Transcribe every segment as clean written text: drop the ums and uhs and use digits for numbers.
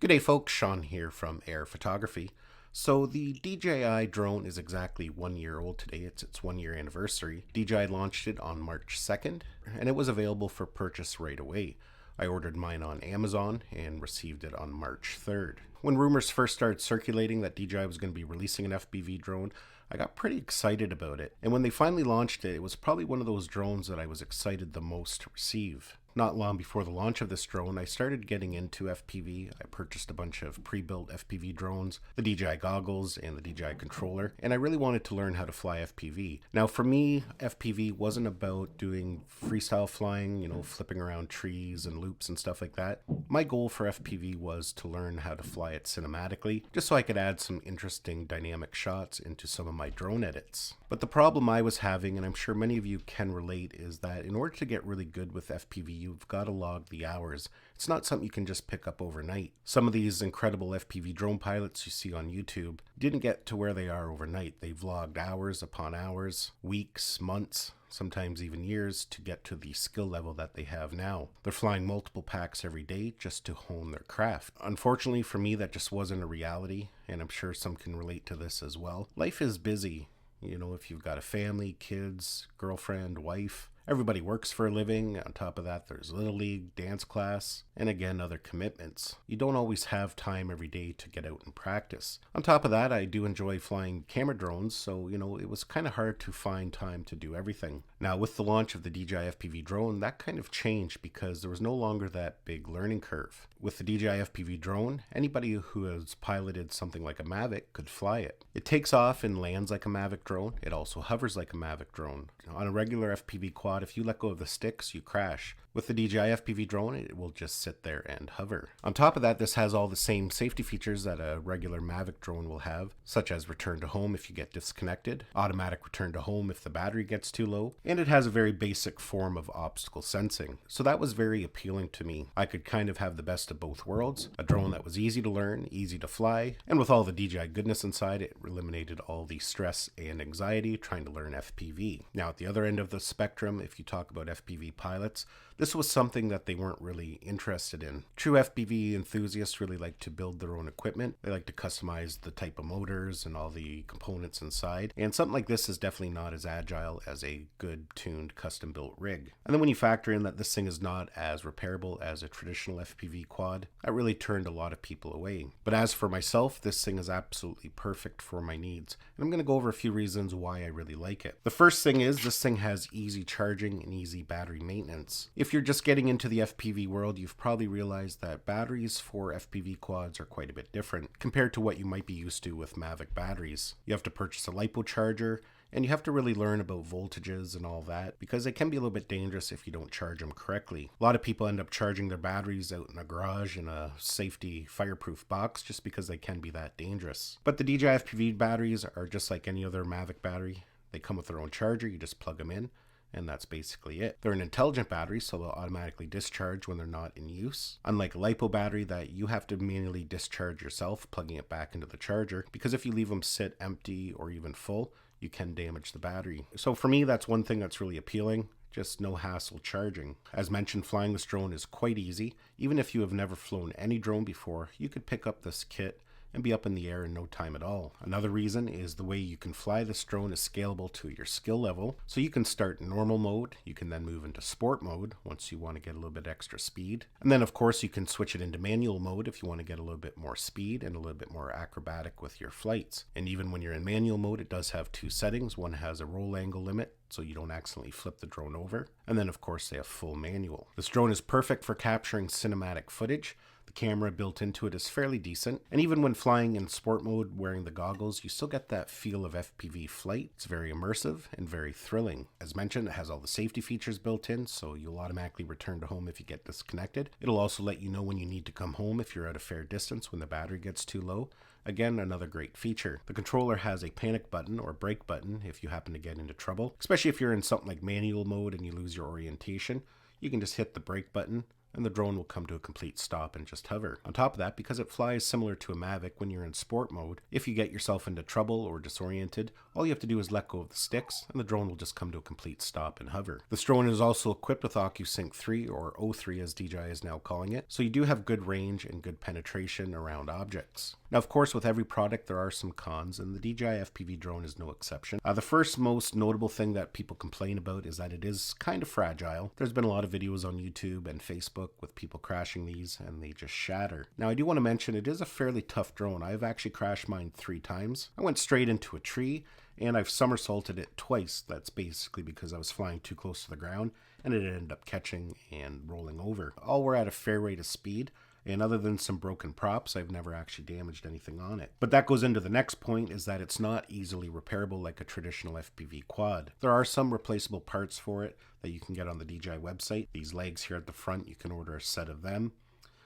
Good day, folks. Sean here from Air Photography. So the DJI drone is exactly 1 year old today. It's its 1 year anniversary. DJI launched it on March 2nd, and it was available for purchase right away. I ordered mine on Amazon and received it on March 3rd. When rumors first started circulating that DJI was going to be releasing an FPV drone, I got pretty excited about it. And when they finally launched it, it was probably one of those drones that I was excited the most to receive. Not long before the launch of this drone, I started getting into FPV. I purchased a bunch of pre-built FPV drones, the DJI goggles, and the DJI controller, and I really wanted to learn how to fly FPV. Now for me, FPV wasn't about doing freestyle flying, flipping around trees and loops and stuff like that. My goal for FPV was to learn how to fly it cinematically, just so I could add some interesting dynamic shots into some of my drone edits. But the problem I was having, and I'm sure many of you can relate, is that in order to get really good with FPV, you've got to log the hours. It's not something you can just pick up overnight. Some of these incredible FPV drone pilots you see on YouTube didn't get to where they are overnight. They've logged hours upon hours, weeks, months, sometimes even years to get to the skill level that they have now. They're flying multiple packs every day just to hone their craft. Unfortunately for me, that just wasn't a reality, and I'm sure some can relate to this as well. Life is busy. If you've got a family, kids, girlfriend, wife, everybody works for a living. On top of that, there's Little League, dance class, and again, other commitments. You don't always have time every day to get out and practice. On top of that, I do enjoy flying camera drones, so, it was kind of hard to find time to do everything. Now, with the launch of the DJI FPV drone, that kind of changed because there was no longer that big learning curve. With the DJI FPV drone, anybody who has piloted something like a Mavic could fly it. It takes off and lands like a Mavic drone. It also hovers like a Mavic drone. On a regular FPV quad, if you let go of the sticks, you crash. With the DJI FPV drone, it will just sit there and hover. On top of that, this has all the same safety features that a regular Mavic drone will have, such as return to home if you get disconnected, automatic return to home if the battery gets too low, and it has a very basic form of obstacle sensing. So that was very appealing to me. I could kind of have the best of both worlds, a drone that was easy to learn, easy to fly, and with all the DJI goodness inside, it eliminated all the stress and anxiety trying to learn FPV. Now at the other end of the spectrum, if you talk about FPV pilots, this was something that they weren't really interested in. True FPV enthusiasts really like to build their own equipment. They like to customize the type of motors and all the components inside. And something like this is definitely not as agile as a good tuned custom built rig. And then when you factor in that this thing is not as repairable as a traditional FPV quad, that really turned a lot of people away. But as for myself, this thing is absolutely perfect for my needs. And I'm going to go over a few reasons why I really like it. The first thing is this thing has easy charging and easy battery maintenance. If you're just getting into the FPV world, you've probably realized that batteries for FPV quads are quite a bit different compared to what you might be used to with Mavic batteries. You have to purchase a LiPo charger, and you have to really learn about voltages and all that because they can be a little bit dangerous if you don't charge them correctly. A lot of people end up charging their batteries out in a garage in a safety fireproof box just because they can be that dangerous. But the DJI FPV batteries are just like any other Mavic battery. They come with their own charger, you just plug them in, and that's basically it. They're an intelligent battery, so they'll automatically discharge when they're not in use. Unlike a LiPo battery that you have to manually discharge yourself, plugging it back into the charger, because if you leave them sit empty or even full, you can damage the battery. So for me, that's one thing that's really appealing. Just no hassle charging. As mentioned, flying this drone is quite easy. Even if you have never flown any drone before, you could pick up this kit and be up in the air in no time at all. Another reason is the way you can fly this drone is scalable to your skill level. So you can start normal mode, you can then move into sport mode once you want to get a little bit extra speed. And then of course you can switch it into manual mode if you want to get a little bit more speed and a little bit more acrobatic with your flights. And even when you're in manual mode, it does have two settings. One has a roll angle limit, so you don't accidentally flip the drone over. And then of course they have full manual. This drone is perfect for capturing cinematic footage. The camera built into it is fairly decent, and even when flying in sport mode wearing the goggles, you still get that feel of FPV flight. It's very immersive and very thrilling. As mentioned, it has all the safety features built in, so you'll automatically return to home if you get disconnected. It'll also let you know when you need to come home if you're at a fair distance when the battery gets too low. Again, another great feature. The controller has a panic button or brake button if you happen to get into trouble, especially if you're in something like manual mode and you lose your orientation. You can just hit the brake button, and the drone will come to a complete stop and just hover. On top of that, because it flies similar to a Mavic when you're in sport mode, if you get yourself into trouble or disoriented, all you have to do is let go of the sticks and the drone will just come to a complete stop and hover. This drone is also equipped with OcuSync 3, or O3 as DJI is now calling it, so you do have good range and good penetration around objects. Now, of course, with every product there are some cons, and the DJI FPV drone is no exception. The first most notable thing that people complain about is that it is kind of fragile. There's been a lot of videos on YouTube and Facebook with people crashing these, and they just shatter. Now, I do want to mention it is a fairly tough drone. I've actually crashed mine 3 times. I went straight into a tree, and I've somersaulted it twice. That's basically because I was flying too close to the ground, and it ended up catching and rolling over. All were at a fair rate of speed, and other than some broken props, I've never actually damaged anything on it. But that goes into the next point, is that it's not easily repairable like a traditional FPV quad. There are some replaceable parts for it that you can get on the DJI website. These legs here at the front, you can order a set of them.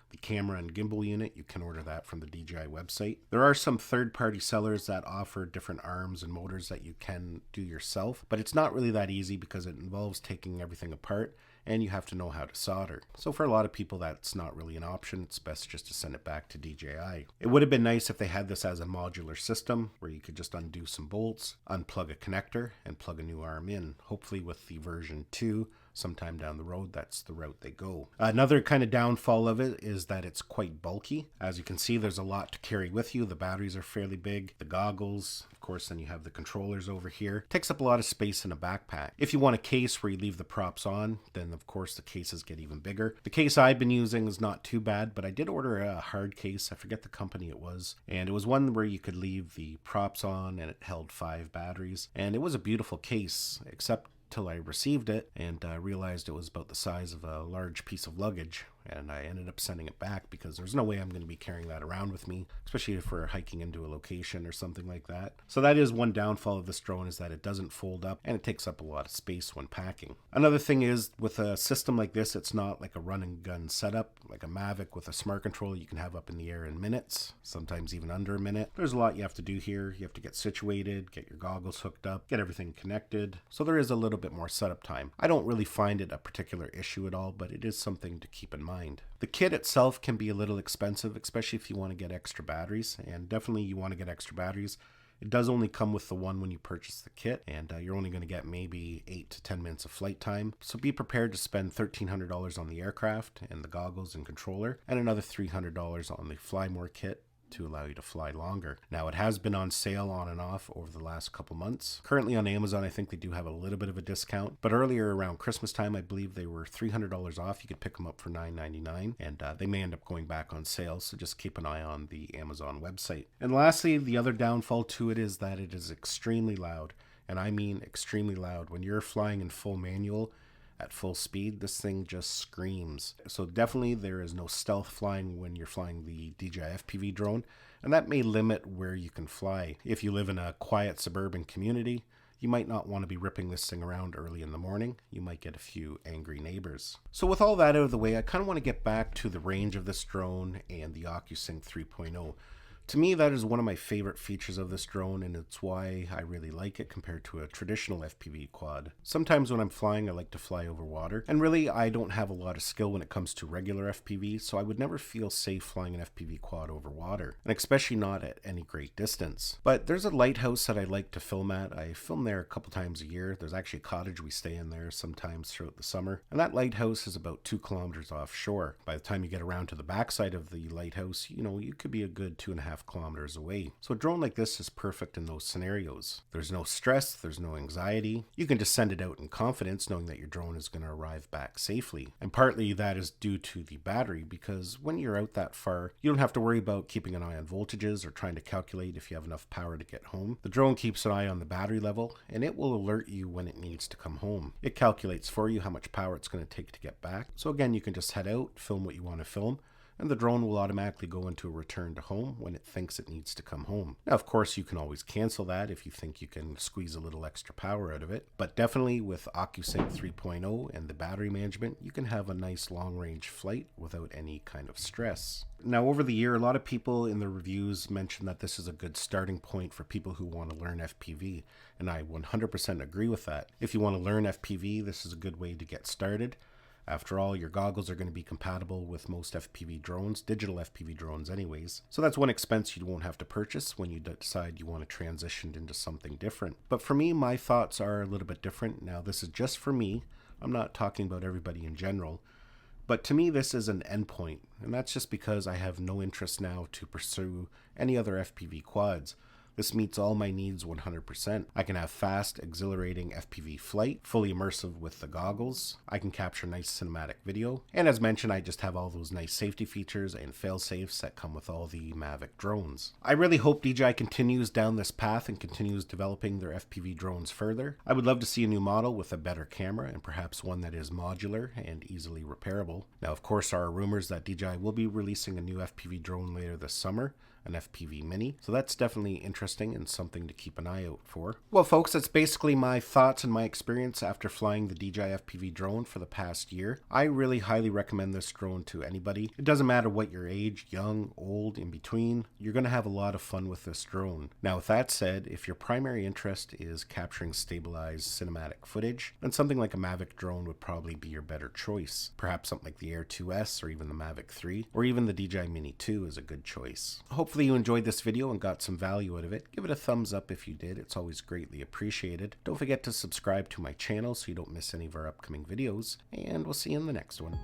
The camera and gimbal unit, you can order that from the DJI website. There are some third-party sellers that offer different arms and motors that you can do yourself, but it's not really that easy because it involves taking everything apart and you have to know how to solder. So for a lot of people, that's not really an option. It's best just to send it back to DJI. It would have been nice if they had this as a modular system where you could just undo some bolts, unplug a connector, and plug a new arm in. Hopefully with the version 2, sometime down the road, that's the route they go. Another kind of downfall of it is that it's quite bulky. As you can see, there's a lot to carry with you. The batteries are fairly big, the goggles, of course, then you have the controllers over here. It takes up a lot of space in a backpack. If you want a case where you leave the props on, then of course the cases get even bigger. The case I've been using is not too bad, but I did order a hard case. I forget the company it was, and it was one where you could leave the props on and it held 5 batteries, and it was a beautiful case, except till I received it and realized it was about the size of a large piece of luggage, and I ended up sending it back because there's no way I'm going to be carrying that around with me, especially if we're hiking into a location or something like that. So that is one downfall of this drone, is that it doesn't fold up and it takes up a lot of space when packing. Another thing is, with a system like this, it's not like a run and gun setup like a Mavic with a smart control you can have up in the air in minutes, sometimes even under a minute. There's a lot you have to do here. You have to get situated, get your goggles hooked up, get everything connected, so there is a little bit more setup time. I don't really find it a particular issue at all, but it is something to keep in mind. The kit itself can be a little expensive, especially if you want to get extra batteries, and definitely you want to get extra batteries. It does only come with the one when you purchase the kit, and you're only going to get maybe 8 to 10 minutes of flight time. So be prepared to spend $1,300 on the aircraft and the goggles and controller, and another $300 on the Fly More kit to allow you to fly longer. Now, it has been on sale on and off over the last couple months. Currently on Amazon, I think they do have a little bit of a discount, but earlier around Christmas time, I believe they were $300 off. You could pick them up for $9.99, and they may end up going back on sale, so just keep an eye on the Amazon website. And lastly, the other downfall to it is that it is extremely loud, and I mean extremely loud. When you're flying in full manual, at full speed, this thing just screams. So definitely there is no stealth flying when you're flying the DJI FPV drone, and that may limit where you can fly. If you live in a quiet suburban community, you might not want to be ripping this thing around early in the morning. You might get a few angry neighbors. So with all that out of the way, I kind of want to get back to the range of this drone and the OcuSync 3.0. To me, that is one of my favorite features of this drone, and it's why I really like it compared to a traditional FPV quad. Sometimes when I'm flying, I like to fly over water, and really I don't have a lot of skill when it comes to regular FPV, so I would never feel safe flying an FPV quad over water, and especially not at any great distance. But there's a lighthouse that I like to film at. I film there a couple times a year. There's actually a cottage we stay in there sometimes throughout the summer, and that lighthouse is about 2 kilometers offshore. By the time you get around to the backside of the lighthouse, you could be a good 2.5 kilometers away. So a drone like this is perfect in those scenarios. There's no stress, there's no anxiety. You can just send it out in confidence knowing that your drone is going to arrive back safely. And partly that is due to the battery, because when you're out that far, you don't have to worry about keeping an eye on voltages or trying to calculate if you have enough power to get home. The drone keeps an eye on the battery level, and it will alert you when it needs to come home. It calculates for you how much power it's going to take to get back. So again, you can just head out, film what you want to film, and the drone will automatically go into a return to home when it thinks it needs to come home. Now, of course, you can always cancel that if you think you can squeeze a little extra power out of it, but definitely with OcuSync 3.0 and the battery management, you can have a nice long-range flight without any kind of stress. Now, over the year, a lot of people in the reviews mentioned that this is a good starting point for people who want to learn FPV, and I 100% agree with that. If you want to learn FPV, this is a good way to get started. After all, your goggles are going to be compatible with most FPV drones, digital FPV drones anyways. So that's one expense you won't have to purchase when you decide you want to transition into something different. But for me, my thoughts are a little bit different. Now, this is just for me. I'm not talking about everybody in general. But to me, this is an endpoint, and that's just because I have no interest now to pursue any other FPV quads. This meets all my needs 100%. I can have fast, exhilarating FPV flight, fully immersive with the goggles. I can capture nice cinematic video. And as mentioned, I just have all those nice safety features and fail-safes that come with all the Mavic drones. I really hope DJI continues down this path and continues developing their FPV drones further. I would love to see a new model with a better camera and perhaps one that is modular and easily repairable. Now, of course, there are rumors that DJI will be releasing a new FPV drone later this summer, an FPV Mini. So that's definitely interesting and something to keep an eye out for. Well, folks, that's basically my thoughts and my experience after flying the DJI FPV drone for the past year. I really highly recommend this drone to anybody. It doesn't matter what your age, young, old, in between. You're going to have a lot of fun with this drone. Now, with that said, if your primary interest is capturing stabilized cinematic footage, then something like a Mavic drone would probably be your better choice. Perhaps something like the Air 2S or even the Mavic 3 or even the DJI Mini 2 is a good choice. Hopefully you enjoyed this video and got some value out of it. Give it a thumbs up if you did. It's always greatly appreciated. Don't forget to subscribe to my channel so you don't miss any of our upcoming videos, and we'll see you in the next one.